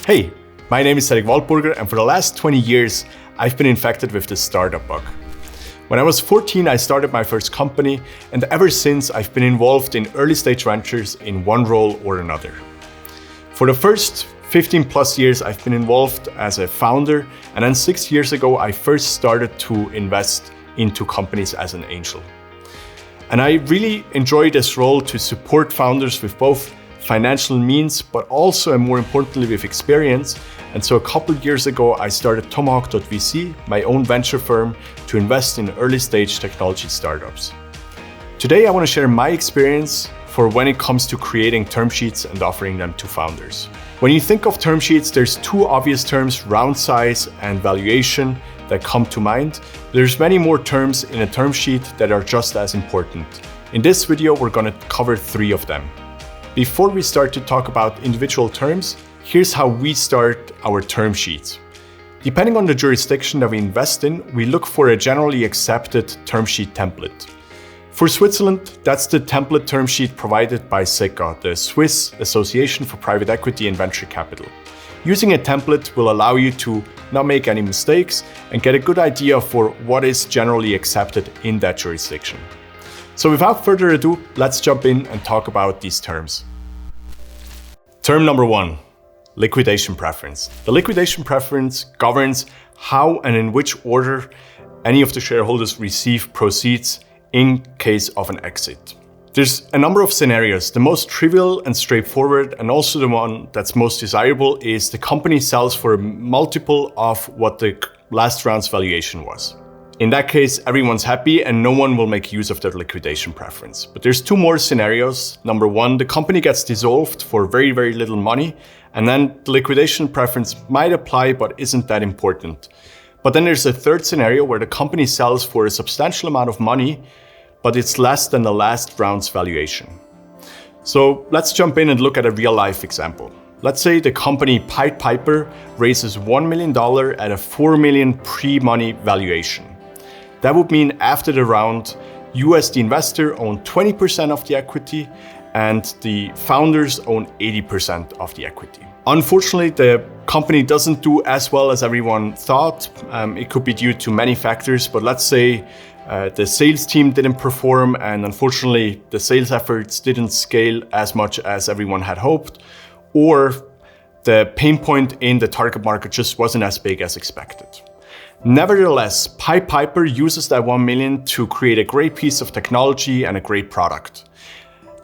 Hey, my name is Cedric Waldburger, and for the last 20 years, I've been infected with this startup bug. When I was 14, I started my first company, and ever since, I've been involved in early stage ventures in one role or another. For the first 15 plus years, I've been involved as a founder, and then 6 years ago, I first started to invest into companies as an angel. And I really enjoy this role to support founders with both financial means, but also, and more importantly, with experience. And so a couple of years ago, I started Tomahawk.vc, my own venture firm, to invest in early stage technology startups. Today, I want to share my experience for when it comes to creating term sheets and offering them to founders. When you think of term sheets, there's two obvious terms, round size and valuation, that come to mind. There's many more terms in a term sheet that are just as important. In this video, we're going to cover 3 of them. Before we start to talk about individual terms, here's how we start our term sheets. Depending on the jurisdiction that we invest in, we look for a generally accepted term sheet template. For Switzerland, that's the template term sheet provided by SECA, the Swiss Association for Private Equity and Venture Capital. Using a template will allow you to not make any mistakes and get a good idea for what is generally accepted in that jurisdiction. So without further ado, let's jump in and talk about these terms. Term number 1, liquidation preference. The liquidation preference governs how and in which order any of the shareholders receive proceeds in case of an exit. There's a number of scenarios. The most trivial and straightforward, and also the one that's most desirable, is the company sells for a multiple of what the last round's valuation was. In that case, everyone's happy and no one will make use of their liquidation preference. But there's 2 more scenarios. Number 1, the company gets dissolved for very, very little money, and then the liquidation preference might apply but isn't that important. But then there's a 3rd scenario where the company sells for a substantial amount of money, but it's less than the last round's valuation. So let's jump in and look at a real life example. Let's say the company Pied Piper raises $1 million at a $4 million pre-money valuation. That would mean after the round, you as the investor own 20% of the equity and the founders own 80% of the equity. Unfortunately, the company doesn't do as well as everyone thought. It could be due to many factors, but let's say the sales team didn't perform, and unfortunately the sales efforts didn't scale as much as everyone had hoped, or the pain point in the target market just wasn't as big as expected. Nevertheless, Pied Piper uses that $1 million to create a great piece of technology and a great product.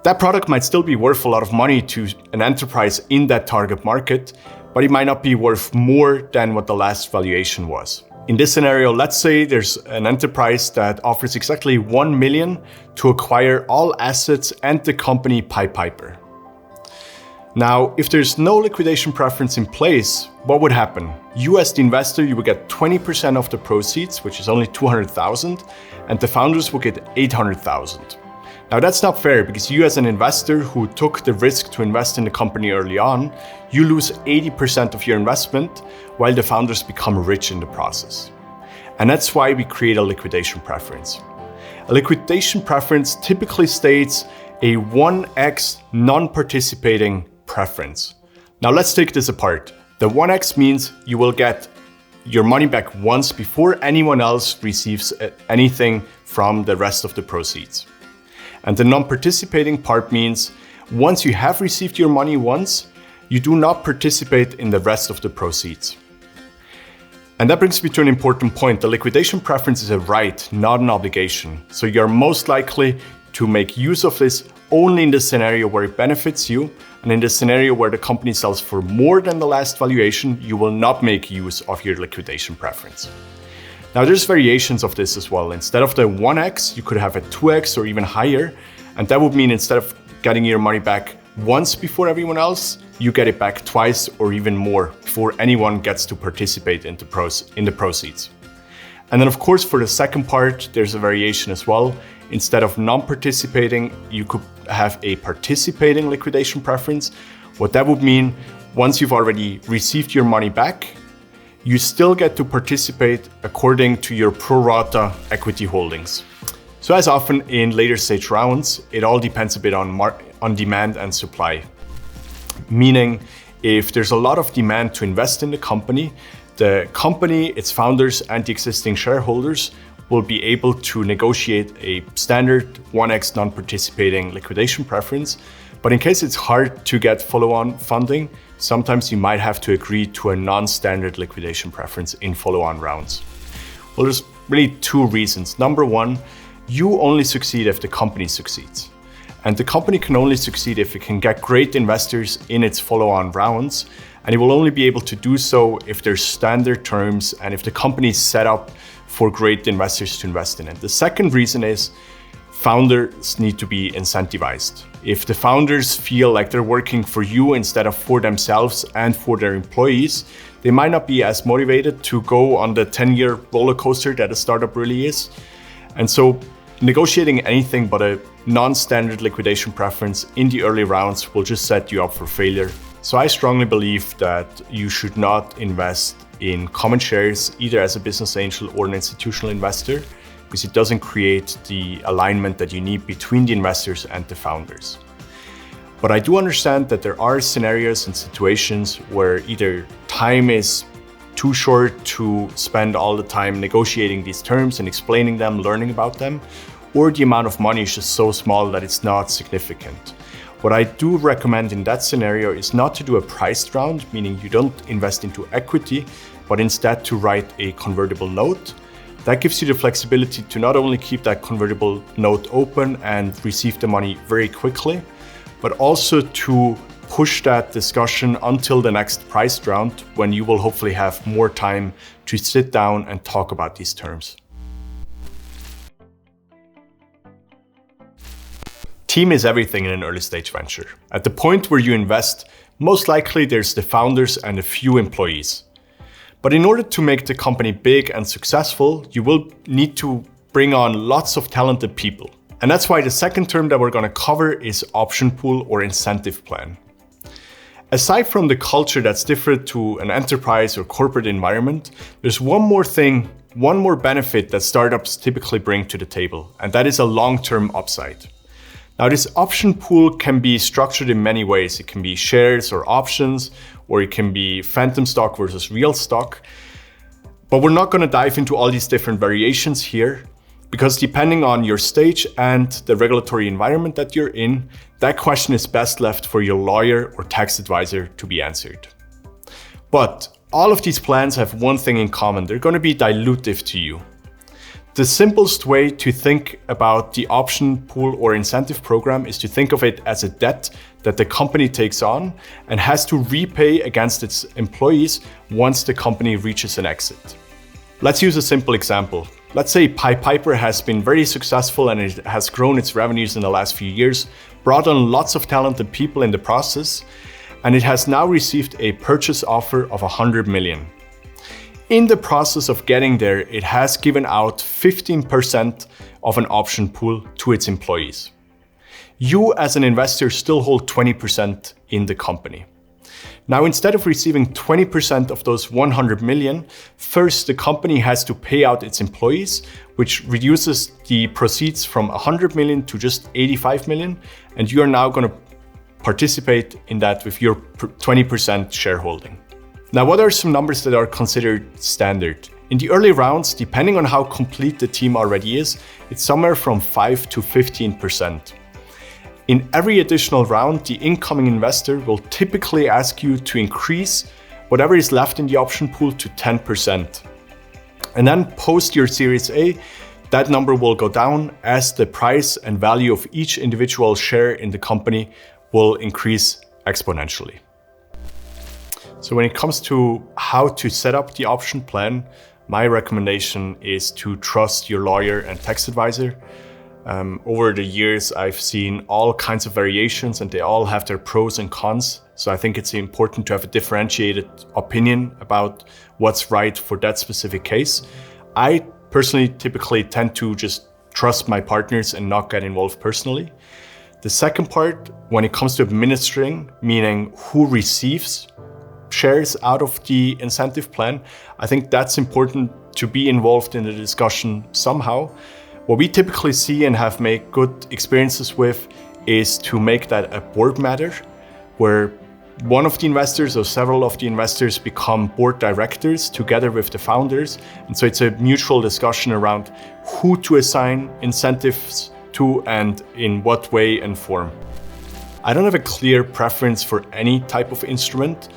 That product might still be worth a lot of money to an enterprise in that target market, but it might not be worth more than what the last valuation was. In this scenario, let's say there's an enterprise that offers exactly $1 million to acquire all assets and the company Pied Piper. Now, if there's no liquidation preference in place, what would happen? You as the investor, you would get 20% of the proceeds, which is only $200,000, and the founders will get $800,000. Now that's not fair, because you as an investor who took the risk to invest in the company early on, you lose 80% of your investment while the founders become rich in the process. And that's why we create a liquidation preference. A liquidation preference typically states a 1x non-participating preference. Now let's take this apart. The 1x means you will get your money back once before anyone else receives anything from the rest of the proceeds. And the non-participating part means once you have received your money once, you do not participate in the rest of the proceeds. And that brings me to an important point. The liquidation preference is a right, not an obligation. So you're most likely to make use of this only in the scenario where it benefits you, and in the scenario where the company sells for more than the last valuation, you will not make use of your liquidation preference. Now there's variations of this as well. Instead of the 1x, you could have a 2x or even higher, and that would mean instead of getting your money back once before everyone else, you get it back twice or even more before anyone gets to participate in the proceeds. And then of course for the second part, there's a variation as well. Instead of non-participating, you could have a participating liquidation preference. What that would mean, once you've already received your money back, you still get to participate according to your pro rata equity holdings. So as often in later stage rounds, it all depends a bit on demand and supply. Meaning, if there's a lot of demand to invest in the company, its founders, and the existing shareholders will be able to negotiate a standard 1x non-participating liquidation preference. But in case it's hard to get follow-on funding, sometimes you might have to agree to a non-standard liquidation preference in follow-on rounds. Well, there's really two reasons. Number one, you only succeed if the company succeeds. And the company can only succeed if it can get great investors in its follow-on rounds. And it will only be able to do so if there's standard terms and if the company is set up for great investors to invest in it. The second reason is founders need to be incentivized. If the founders feel like they're working for you instead of for themselves and for their employees, they might not be as motivated to go on the 10-year roller coaster that a startup really is. And so negotiating anything but a non-standard liquidation preference in the early rounds will just set you up for failure. So I strongly believe that you should not invest in common shares either as a business angel or an institutional investor, because it doesn't create the alignment that you need between the investors and the founders. But I do understand that there are scenarios and situations where either time is too short to spend all the time negotiating these terms and explaining them, learning about them, or the amount of money is just so small that it's not significant. What I do recommend in that scenario is not to do a priced round, meaning you don't invest into equity, but instead to write a convertible note. That gives you the flexibility to not only keep that convertible note open and receive the money very quickly, but also to push that discussion until the next priced round, when you will hopefully have more time to sit down and talk about these terms. Team is everything in an early stage venture. At the point where you invest, most likely there's the founders and a few employees. But in order to make the company big and successful, you will need to bring on lots of talented people. And that's why the second term that we're going to cover is option pool or incentive plan. Aside from the culture that's different to an enterprise or corporate environment, there's one more benefit that startups typically bring to the table, and that is a long-term upside. Now, this option pool can be structured in many ways. It can be shares or options, or it can be phantom stock versus real stock. But we're not going to dive into all these different variations here, because depending on your stage and the regulatory environment that you're in, that question is best left for your lawyer or tax advisor to be answered. But all of these plans have one thing in common: they're going to be dilutive to you. The simplest way to think about the option pool or incentive program is to think of it as a debt that the company takes on and has to repay against its employees once the company reaches an exit. Let's use a simple example. Let's say Pied Piper has been very successful and it has grown its revenues in the last few years, brought on lots of talented people in the process, and it has now received a purchase offer of 100 million. In the process of getting there, it has given out 15% of an option pool to its employees. You as an investor still hold 20% in the company. Now, instead of receiving 20% of those 100 million, first the company has to pay out its employees, which reduces the proceeds from 100 million to just 85 million. And you are now going to participate in that with your 20% shareholding. Now, what are some numbers that are considered standard? In the early rounds, depending on how complete the team already is, it's somewhere from 5 to 15%. In every additional round, the incoming investor will typically ask you to increase whatever is left in the option pool to 10%. And then post your Series A, that number will go down as the price and value of each individual share in the company will increase exponentially. So when it comes to how to set up the option plan, my recommendation is to trust your lawyer and tax advisor. Over the years, I've seen all kinds of variations and they all have their pros and cons. So I think it's important to have a differentiated opinion about what's right for that specific case. I personally typically tend to just trust my partners and not get involved personally. The second part, when it comes to administering, meaning who receives shares out of the incentive plan, I think that's important to be involved in the discussion somehow. What we typically see and have made good experiences with is to make that a board matter, where one of the investors or several of the investors become board directors together with the founders. And so it's a mutual discussion around who to assign incentives to and in what way and form. I don't have a clear preference for any type of instrument,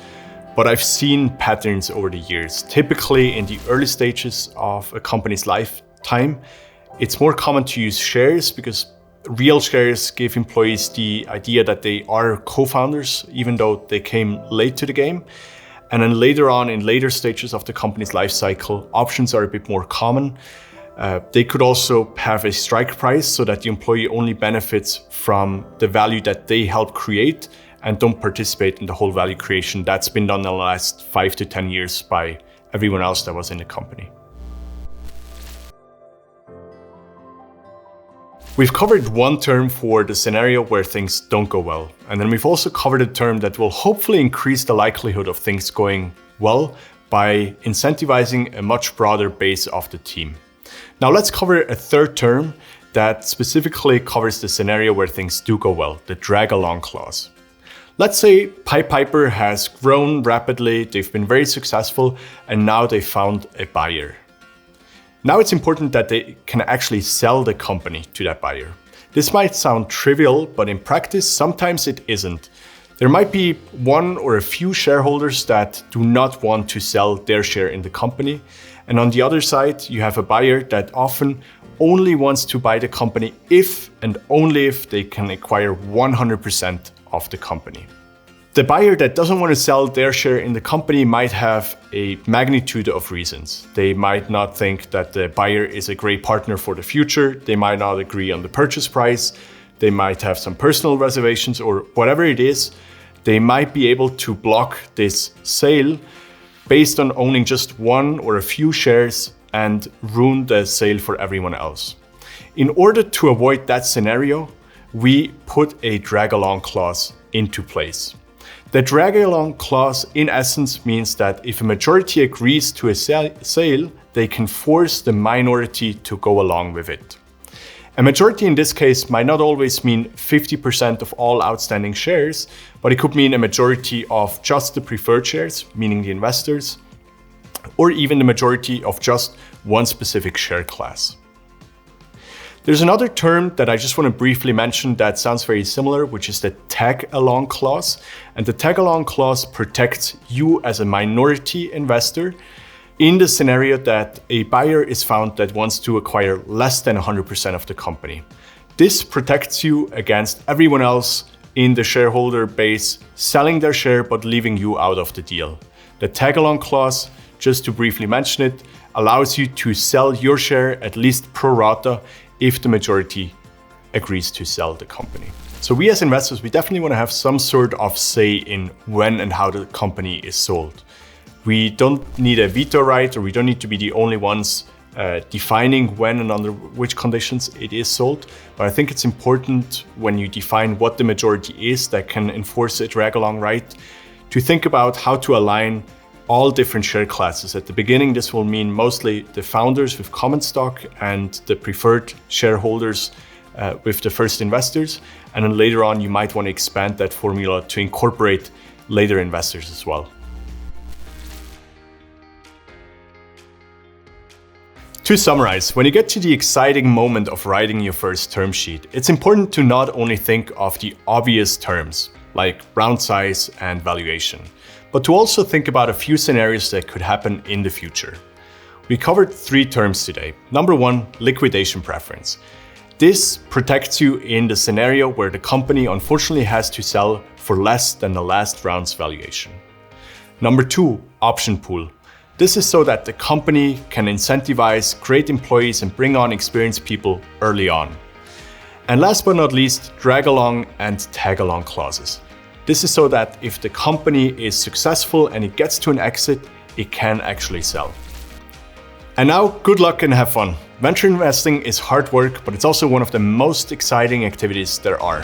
but I've seen patterns over the years. Typically in the early stages of a company's lifetime, it's more common to use shares because real shares give employees the idea that they are co-founders, even though they came late to the game. And then later on, in later stages of the company's life cycle, options are a bit more common. They could also have a strike price so that the employee only benefits from the value that they help create and don't participate in the whole value creation. That's been done in the last 5 to 10 years by everyone else that was in the company. We've covered one term for the scenario where things don't go well. And then we've also covered a term that will hopefully increase the likelihood of things going well by incentivizing a much broader base of the team. Now let's cover a third term that specifically covers the scenario where things do go well, the drag-along clause. Let's say Pied Piper has grown rapidly, they've been very successful, and now they found a buyer. Now it's important that they can actually sell the company to that buyer. This might sound trivial, but in practice, sometimes it isn't. There might be one or a few shareholders that do not want to sell their share in the company. And on the other side, you have a buyer that often only wants to buy the company if and only if they can acquire 100% of the company. The buyer that doesn't want to sell their share in the company might have a magnitude of reasons. They might not think that the buyer is a great partner for the future. They might not agree on the purchase price. They might have some personal reservations or whatever it is. They might be able to block this sale based on owning just one or a few shares and ruin the sale for everyone else. In order to avoid that scenario, we put a drag-along clause into place. The drag-along clause in essence means that if a majority agrees to a sale, they can force the minority to go along with it. A majority in this case might not always mean 50% of all outstanding shares, but it could mean a majority of just the preferred shares, meaning the investors, or even the majority of just one specific share class. There's another term that I just want to briefly mention that sounds very similar, which is the tag-along clause. And the tag-along clause protects you as a minority investor in the scenario that a buyer is found that wants to acquire less than 100% of the company. This protects you against everyone else in the shareholder base selling their share but leaving you out of the deal. The tag-along clause, just to briefly mention it, allows you to sell your share at least pro rata if the majority agrees to sell the company. So we as investors, we definitely want to have some sort of say in when and how the company is sold. We don't need a veto right, or we don't need to be the only ones defining when and under which conditions it is sold. But I think it's important when you define what the majority is that can enforce a drag-along right, to think about how to align all different share classes. At the beginning, this will mean mostly the founders with common stock and the preferred shareholders with the first investors. And then later on, you might want to expand that formula to incorporate later investors as well. To summarize, when you get to the exciting moment of writing your first term sheet, it's important to not only think of the obvious terms, like round size and valuation, but to also think about a few scenarios that could happen in the future. We covered 3 terms today. Number 1, liquidation preference. This protects you in the scenario where the company unfortunately has to sell for less than the last round's valuation. Number 2, option pool. This is so that the company can incentivize great employees and bring on experienced people early on. And last but not least, drag-along and tag-along clauses. This is so that if the company is successful and it gets to an exit, it can actually sell. And now, good luck and have fun. Venture investing is hard work, but it's also one of the most exciting activities there are.